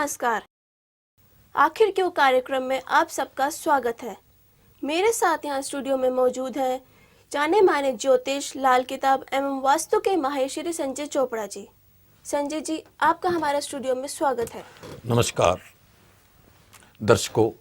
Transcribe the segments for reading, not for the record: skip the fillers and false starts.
नमस्कार। आखिर क्यों कार्यक्रम में आप सबका स्वागत है। मेरे साथ यहाँ स्टूडियो में मौजूद हैं जाने माने ज्योतिष, लाल किताब एवं वास्तु के माहिर श्री संजय चोपड़ा जी। संजय जी, आपका हमारे स्टूडियो में स्वागत है। नमस्कार दर्शकों,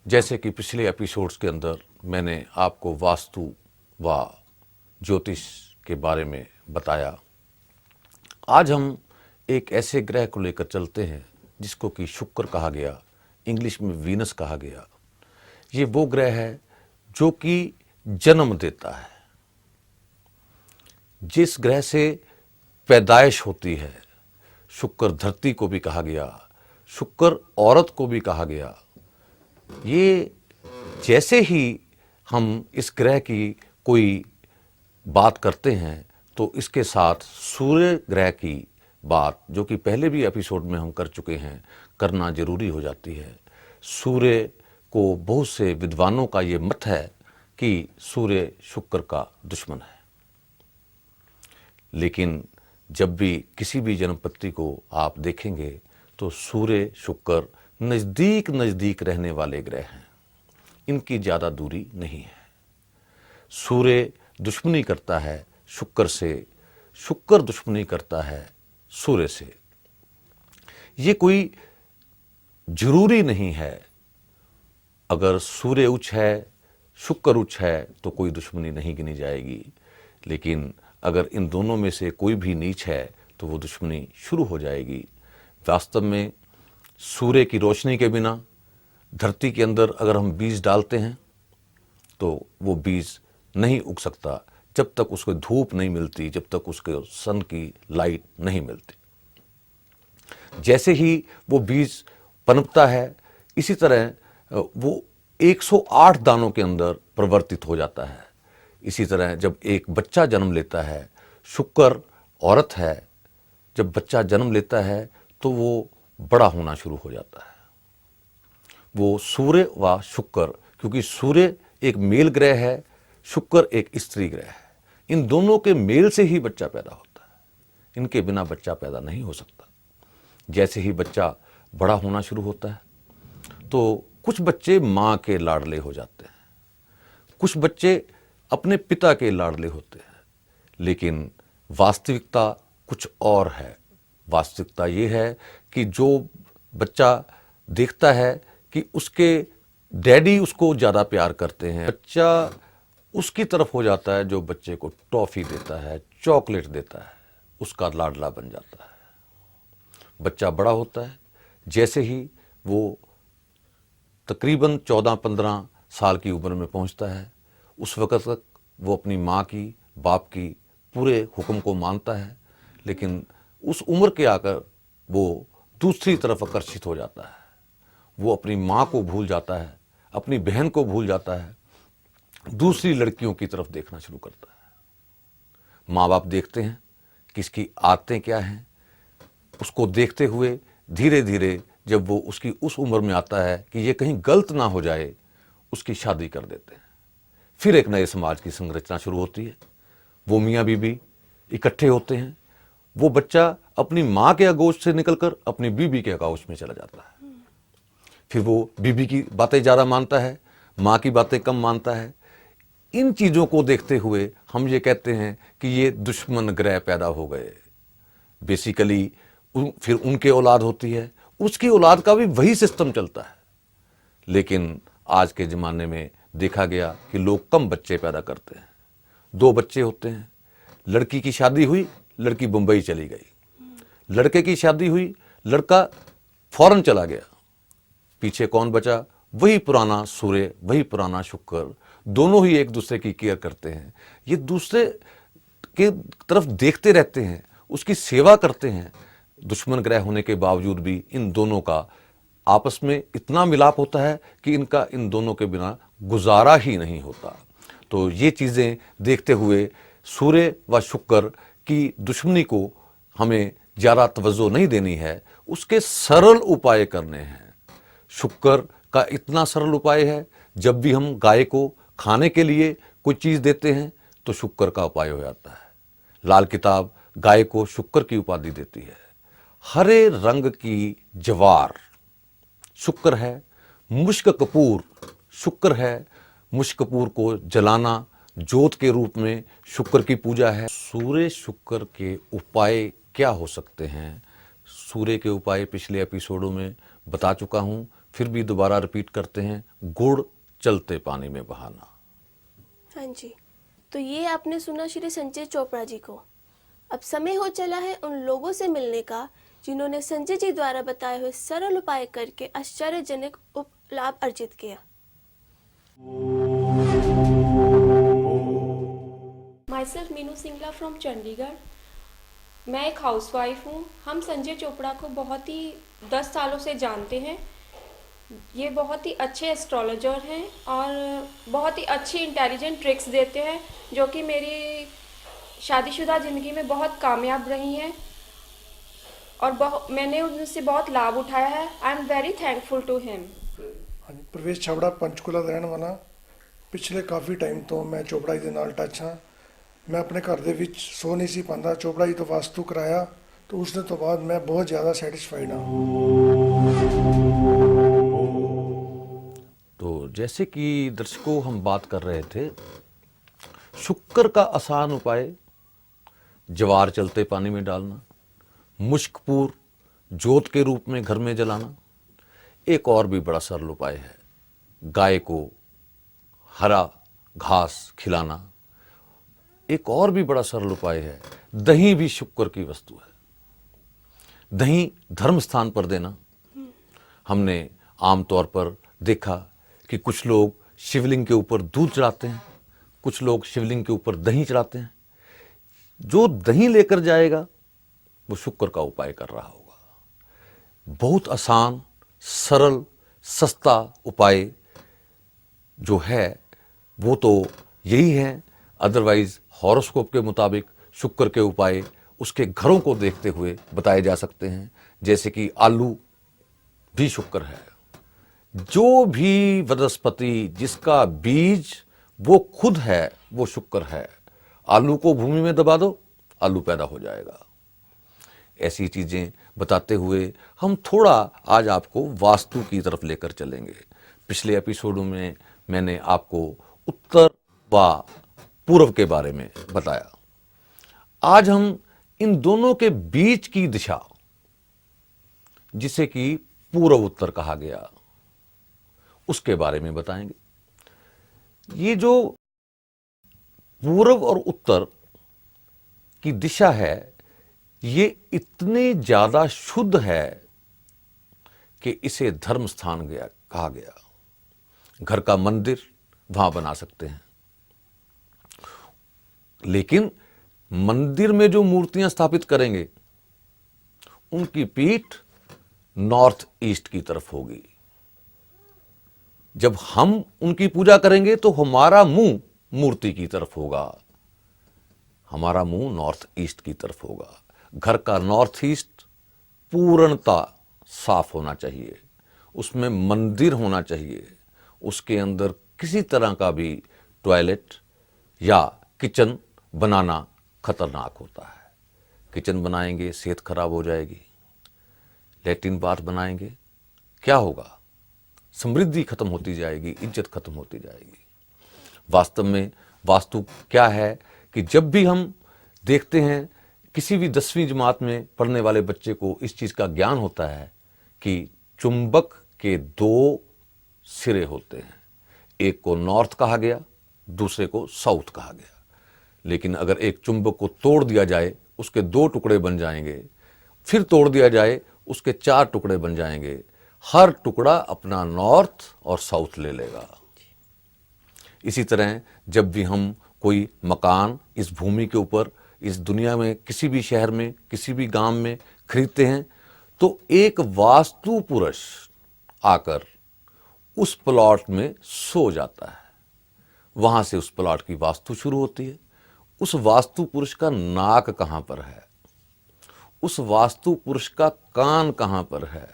जैसे कि पिछले एपिसोड्स के अंदर मैंने आपको वास्तु व ज्योतिष के बारे में बताया, आज हम एक ऐसे ग्रह को लेकर चलते हैं जिसको कि शुक्र कहा गया, इंग्लिश में वीनस कहा गया। ये वो ग्रह है जो कि जन्म देता है, जिस ग्रह से पैदाइश होती है। शुक्र धरती को भी कहा गया, शुक्र औरत को भी कहा गया। ये जैसे ही हम इस ग्रह की कोई बात करते हैं तो इसके साथ सूर्य ग्रह की बात, जो कि पहले भी एपिसोड में हम कर चुके हैं, करना जरूरी हो जाती है। सूर्य को बहुत से विद्वानों का ये मत है कि सूर्य शुक्र का दुश्मन है, लेकिन जब भी किसी भी जन्मपत्ति को आप देखेंगे तो सूर्य शुक्र नज़दीक नज़दीक रहने वाले ग्रह हैं, इनकी ज़्यादा दूरी नहीं है। सूर्य दुश्मनी करता है शुक्र से, शुक्र दुश्मनी करता है सूर्य से। ये कोई जरूरी नहीं है, अगर सूर्य उच्च है, शुक्र उच्च है तो कोई दुश्मनी नहीं गिनी जाएगी, लेकिन अगर इन दोनों में से कोई भी नीच है तो वो दुश्मनी शुरू हो जाएगी। वास्तव में सूर्य की रोशनी के बिना धरती के अंदर अगर हम बीज डालते हैं तो वो बीज नहीं उग सकता, जब तक उसको धूप नहीं मिलती, जब तक उसको सन की लाइट नहीं मिलती। जैसे ही वो बीज पनपता है, इसी तरह वो 108 दानों के अंदर परिवर्तित हो जाता है। इसी तरह जब एक बच्चा जन्म लेता है, शुक्र औरत है, जब बच्चा जन्म लेता है तो वो बड़ा होना शुरू हो जाता है। वो सूर्य व शुक्र, क्योंकि सूर्य एक मेल ग्रह है, शुक्र एक स्त्री ग्रह है, इन दोनों के मेल से ही बच्चा पैदा होता है, इनके बिना बच्चा पैदा नहीं हो सकता। जैसे ही बच्चा बड़ा होना शुरू होता है तो कुछ बच्चे माँ के लाडले हो जाते हैं, कुछ बच्चे अपने पिता के लाडले होते हैं, लेकिन वास्तविकता कुछ और है। वास्तविकता ये है कि जो बच्चा देखता है कि उसके डैडी उसको ज़्यादा प्यार करते हैं, बच्चा उसकी तरफ हो जाता है जो बच्चे को टॉफ़ी देता है, चॉकलेट देता है, उसका लाडला बन जाता है। बच्चा बड़ा होता है, जैसे ही वो तकरीबन 14-15 साल की उम्र में पहुंचता है, उस वक़्त तक वो अपनी माँ की, बाप की पूरे हुक्म को मानता है, लेकिन उस उम्र के आकर वो दूसरी तरफ आकर्षित हो जाता है। वो अपनी माँ को भूल जाता है, अपनी बहन को भूल जाता है, दूसरी लड़कियों की तरफ देखना शुरू करता है। माँ बाप देखते हैं कि इसकी आदतें क्या हैं, उसको देखते हुए धीरे धीरे जब वो उसकी उस उम्र में आता है कि ये कहीं गलत ना हो जाए, उसकी शादी कर देते हैं। फिर एक नए समाज की संरचना शुरू होती है, वो मियाँ बीबी इकट्ठे होते हैं। वो बच्चा अपनी माँ के आगोश से निकलकर अपनी बीबी के आगोश में चला जाता है। फिर वो बीबी की बातें ज़्यादा मानता है, माँ की बातें कम मानता है। इन चीज़ों को देखते हुए हम ये कहते हैं कि ये दुश्मन ग्रह पैदा हो गए। बेसिकली फिर उनके औलाद होती है, उसकी औलाद का भी वही सिस्टम चलता है, लेकिन आज के ज़माने में देखा गया कि लोग कम बच्चे पैदा करते हैं। 2 बच्चे होते हैं, लड़की की शादी हुई, लड़की मुंबई चली गई, लड़के की शादी हुई, लड़का फौरन चला गया, पीछे कौन बचा? वही पुराना सूर्य, वही पुराना शुक्र, दोनों ही एक दूसरे की केयर करते हैं। ये दूसरे के तरफ देखते रहते हैं, उसकी सेवा करते हैं। दुश्मन ग्रह होने के बावजूद भी इन दोनों का आपस में इतना मिलाप होता है कि इनका इन दोनों के बिना गुजारा ही नहीं होता। तो ये चीज़ें देखते हुए सूर्य व शुक्र की दुश्मनी को हमें ज़्यादा तवज्जो नहीं देनी है, उसके सरल उपाय करने हैं। शुक्र का इतना सरल उपाय है, जब भी हम गाय को खाने के लिए कोई चीज़ देते हैं तो शुक्र का उपाय हो जाता है। लाल किताब गाय को शुक्र की उपाधि देती है। हरे रंग की ज्वार शुक्र है। मुश्क कपूर शुक्र है। मुश्क कपूर को जलाना जोत के रूप में शुक्र की पूजा है। सूर्य शुक्र के उपाय क्या हो सकते हैं? सूर्य के उपाय पिछले एपिसोडों में बता चुका हूं, फिर भी दोबारा रिपीट करते हैं। गुड़ चलते पानी में बहाना। हाँ जी, तो ये आपने सुना श्री संजय चोपड़ा जी को। अब समय हो चला है उन लोगों से मिलने का जिन्होंने संजय जी द्वारा बताए हुए सरल उपाय करके आश्चर्यजनक लाभ अर्जित किया। Myself Meenu Singla from Chandigarh. मैं एक हाउसवाइफ हूँ। हम संजय चोपड़ा को बहुत ही 10 सालों से जानते हैं। ये बहुत ही अच्छे एस्ट्रोलॉजर हैं और बहुत ही अच्छी इंटेलिजेंट ट्रिक्स देते हैं जो कि मेरी शादीशुदा ज़िंदगी में बहुत कामयाब रही हैं और मैंने उनसे बहुत लाभ उठाया है। I am very thankful to him. ਹਾਂਜੀ ਪ੍ਰਵੇਸ਼ ਛਾਬੜਾ ਪੰਚਕੂਲਾ ਦਾ ਰਹਿਣ ਵਾਲਾ। ਪਿਛਲੇ ਕਾਫੀ ਟਾਈਮ ਤੋਂ ਮੈਂ ਚੋਪੜਾ ਜੀ ਦੇ ਨਾਲ ਟੱਚ ਹਾਂ। ਮੈਂ ਆਪਣੇ ਘਰ ਦੇ ਵਿੱਚ ਸੋ ਨਹੀਂ ਸੀ ਪਾਉਂਦਾ। ਚੋਪੜਾ ਜੀ ਤੋਂ ਵਾਸਤੂ ਕਰਾਇਆ ਤਾਂ ਉਸ ਦਿਨ ਤੋਂ ਬਾਅਦ ਮੈਂ ਬਹੁਤ ਜ਼ਿਆਦਾ ਸੈਟੀਸਫਾਈਡ ਹਾਂ। तो जैसे कि दर्शकों हम बात कर रहे थे, शुक्र का आसान उपाय ज्वार चलते पानी में डालना, मुश्कपूर जोत के रूप में घर में जलाना। एक और भी बड़ा सरल उपाय है, गाय को हरा घास खिलाना। एक और भी बड़ा सरल उपाय है, दही भी शुक्र की वस्तु है, दही धर्म स्थान पर देना। हमने आमतौर पर देखा कि कुछ लोग शिवलिंग के ऊपर दूध चढ़ाते हैं, कुछ लोग शिवलिंग के ऊपर दही चढ़ाते हैं। जो दही लेकर जाएगा वो शुक्र का उपाय कर रहा होगा। बहुत आसान, सरल, सस्ता उपाय जो है वो तो यही है। अदरवाइज हॉरोस्कोप के मुताबिक शुक्र के उपाय उसके घरों को देखते हुए बताए जा सकते हैं। जैसे कि आलू भी शुक्र है। जो भी वनस्पति जिसका बीज वो खुद है वो शुक्र है। आलू को भूमि में दबा दो, आलू पैदा हो जाएगा। ऐसी चीजें बताते हुए हम थोड़ा आज आपको वास्तु की तरफ लेकर चलेंगे। पिछले एपिसोडों में मैंने आपको उत्तर व पूर्व के बारे में बताया। आज हम इन दोनों के बीच की दिशा, जिसे कि पूर्व उत्तर कहा गया, उसके बारे में बताएंगे। ये जो पूर्व और उत्तर की दिशा है ये इतनी ज्यादा शुद्ध है कि इसे धर्म स्थान कहा गया। घर का मंदिर वहां बना सकते हैं, लेकिन मंदिर में जो मूर्तियां स्थापित करेंगे उनकी पीठ नॉर्थ ईस्ट की तरफ होगी। जब हम उनकी पूजा करेंगे तो हमारा मुंह मूर्ति की तरफ होगा, हमारा मुंह नॉर्थ ईस्ट की तरफ होगा। घर का नॉर्थ ईस्ट पूर्णता साफ होना चाहिए, उसमें मंदिर होना चाहिए, उसके अंदर किसी तरह का भी टॉयलेट या किचन बनाना खतरनाक होता है। किचन बनाएंगे सेहत खराब हो जाएगी, लैट्रिन बाथ बनाएंगे क्या होगा, समृद्धि खत्म होती जाएगी, इज्जत खत्म होती जाएगी। वास्तव में वास्तु क्या है कि जब भी हम देखते हैं किसी भी 10वीं जमात में पढ़ने वाले बच्चे को इस चीज का ज्ञान होता है कि चुंबक के 2 सिरे होते हैं, एक को नॉर्थ कहा गया, दूसरे को साउथ कहा गया। लेकिन अगर एक चुंबक को तोड़ दिया जाए उसके 2 टुकड़े बन जाएंगे, फिर तोड़ दिया जाए उसके 4 टुकड़े बन जाएंगे। हर टुकड़ा अपना नॉर्थ और साउथ ले लेगा। इसी तरह जब भी हम कोई मकान इस भूमि के ऊपर, इस दुनिया में, किसी भी शहर में, किसी भी गांव में खरीदते हैं तो एक वास्तु पुरुष आकर उस प्लॉट में सो जाता है। वहां से उस प्लॉट की वास्तु शुरू होती है। उस वास्तु पुरुष का नाक कहां पर है, उस वास्तु पुरुष का कान कहां पर है,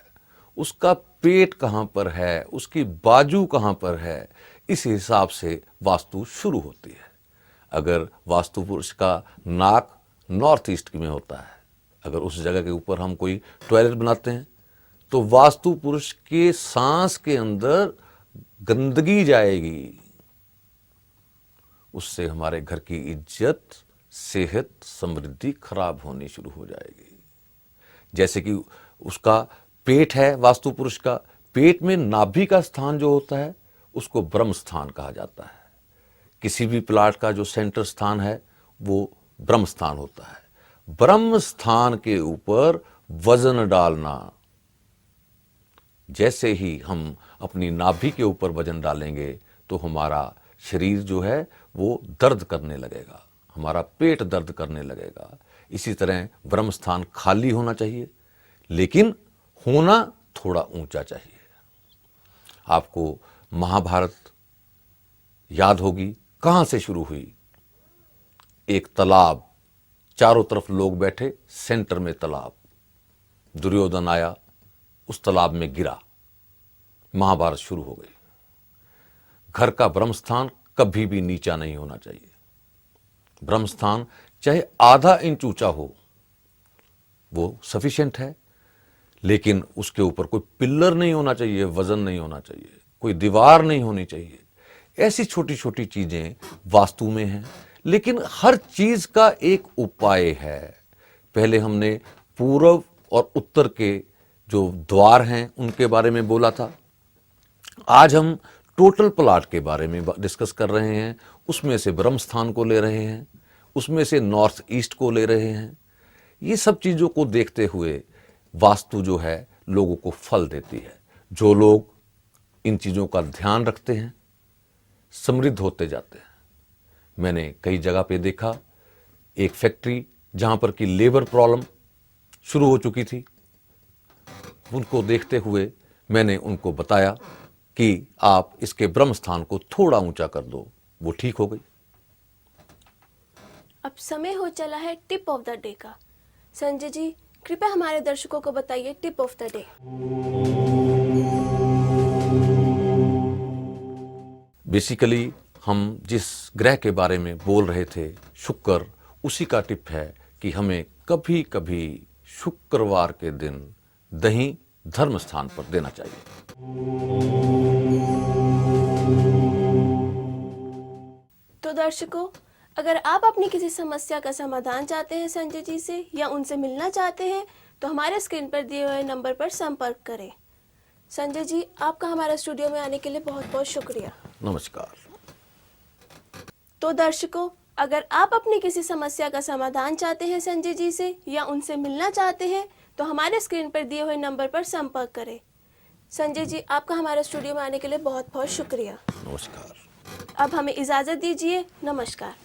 उसका पेट कहां पर है, उसकी बाजू कहां पर है, इस हिसाब से वास्तु शुरू होती है। अगर वास्तु पुरुष का नाक नॉर्थ ईस्ट में होता है, अगर उस जगह के ऊपर हम कोई टॉयलेट बनाते हैं तो वास्तु पुरुष के सांस के अंदर गंदगी जाएगी, उससे हमारे घर की इज्जत, सेहत, समृद्धि खराब होनी शुरू हो जाएगी। जैसे कि उसका पेट है, वास्तु पुरुष का पेट में नाभि का स्थान जो होता है उसको ब्रह्म स्थान कहा जाता है। किसी भी प्लाट का जो सेंटर स्थान है वो ब्रह्म स्थान होता है। ब्रह्म स्थान के ऊपर वजन डालना, जैसे ही हम अपनी नाभि के ऊपर वजन डालेंगे तो हमारा शरीर जो है वो दर्द करने लगेगा, हमारा पेट दर्द करने लगेगा। इसी तरह ब्रह्म स्थान खाली होना चाहिए, लेकिन होना थोड़ा ऊंचा चाहिए। आपको महाभारत याद होगी, कहां से शुरू हुई? एक तालाब, चारों तरफ लोग बैठे, सेंटर में तालाब। दुर्योधन आया, उस तालाब में गिरा, महाभारत शुरू हो गई। घर का ब्रह्मस्थान कभी भी नीचा नहीं होना चाहिए। ब्रह्मस्थान चाहे आधा इंच ऊंचा हो वो सफिशिएंट है, लेकिन उसके ऊपर कोई पिल्लर नहीं होना चाहिए, वजन नहीं होना चाहिए, कोई दीवार नहीं होनी चाहिए। ऐसी छोटी छोटी चीजें वास्तु में हैं, लेकिन हर चीज का एक उपाय है। पहले हमने पूर्व और उत्तर के जो द्वार हैं उनके बारे में बोला था। आज हम टोटल प्लाट के बारे में डिस्कस कर रहे हैं। उसमें से ब्रह्म स्थान को ले रहे हैं, उसमें से नॉर्थ ईस्ट को ले रहे हैं। ये सब चीज़ों को देखते हुए वास्तु जो है लोगों को फल देती है। जो लोग इन चीज़ों का ध्यान रखते हैं समृद्ध होते जाते हैं। मैंने कई जगह पे देखा, एक फैक्ट्री जहाँ पर कि लेबर प्रॉब्लम शुरू हो चुकी थी, उनको देखते हुए मैंने उनको बताया कि आप इसके ब्रह्म स्थान को थोड़ा ऊंचा कर दो, वो ठीक हो गई। अब समय हो चला है टिप ऑफ द डे का। संजय जी, कृपया हमारे दर्शकों को बताइए tip of the day. Basically हम जिस ग्रह के बारे में बोल रहे थे, शुक्र, उसी का टिप है कि हमें कभी कभी शुक्रवार के दिन दही धर्म स्थान पर देना चाहिए। तो दर्शकों, अगर आप अपनी किसी समस्या का समाधान चाहते हैं संजय जी से या उनसे मिलना चाहते हैं तो हमारे स्क्रीन पर दिए हुए नंबर पर संपर्क करें। संजय जी, आपका हमारे स्टूडियो में आने के लिए बहुत बहुत शुक्रिया। नमस्कार। तो दर्शकों, अगर आप अपनी किसी समस्या का समाधान चाहते हैं संजय जी से या उनसे मिलना चाहते हैं तो हमारे स्क्रीन पर दिए हुए नंबर पर संपर्क करें। संजय जी, आपका हमारे स्टूडियो में आने के लिए बहुत बहुत शुक्रिया। नमस्कार। अब हमें इजाज़त दीजिए। नमस्कार।